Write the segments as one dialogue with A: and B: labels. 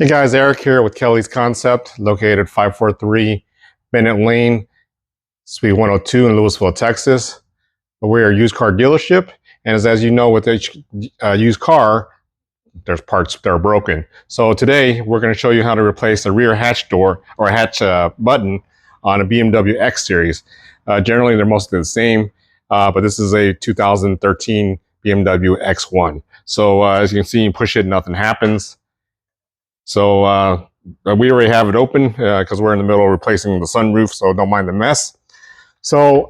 A: Hey guys, Eric here with Kelly's Concept, located 543 Bennett Lane, Suite 102 in Louisville, Texas. We're a used car dealership, and as you know, with each used car, there's parts that are broken. So today, we're going to show you how to replace a rear hatch door or hatch button on a BMW X series. Generally, they're mostly the same, but this is a 2013 BMW X1. So as you can see, you push it, nothing happens. So we already have it open because we're in the middle of replacing the sunroof, so don't mind the mess. So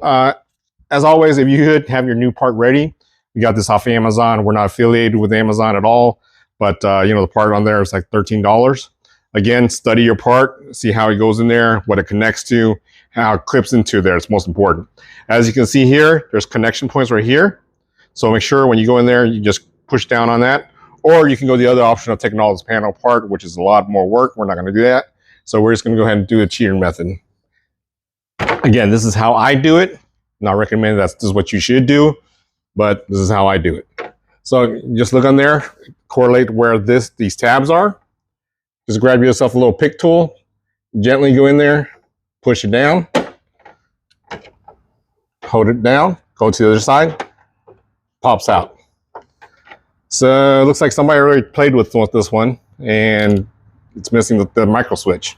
A: as always, if you could have your new part ready, we got this off Amazon. We're not affiliated with Amazon at all, but you know, the part on there is like $13. Again, study your part, see how it goes in there, what it connects to, how it clips into there. It's most important. As you can see here, there's connection points right here. So make sure when you go in there, you just push down on that. Or you can go the other option of taking all this panel apart, which is a lot more work. We're not going to do that. So we're just going to go ahead and do the cheater method. Again, this is how I do it. Not recommending that this is what you should do, but this is how I do it. So just look on there, correlate where these tabs are. Just grab yourself a little pick tool, gently go in there, push it down, hold it down, go to the other side, pops out. So it looks like somebody already played with this one, and it's missing the micro switch.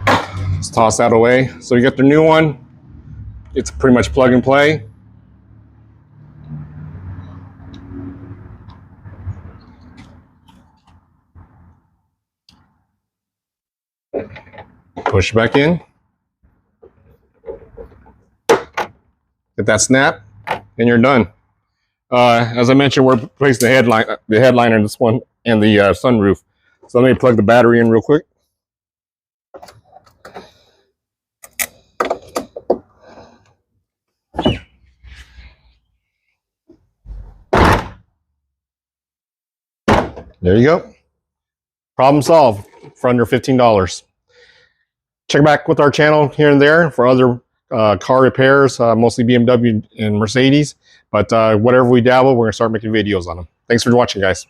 A: Let's toss that away. So you get the new one. It's pretty much plug and play. Push it back in. Get that snap, and you're done. As I mentioned, we're replacing the headliner in this one and the sunroof. So let me plug the battery in real quick. There you go. Problem solved for under $15. Check back with our channel here and there for other car repairs, mostly BMW and Mercedes. But whatever we dabble, we're going to start making videos on them. Thanks for watching, guys.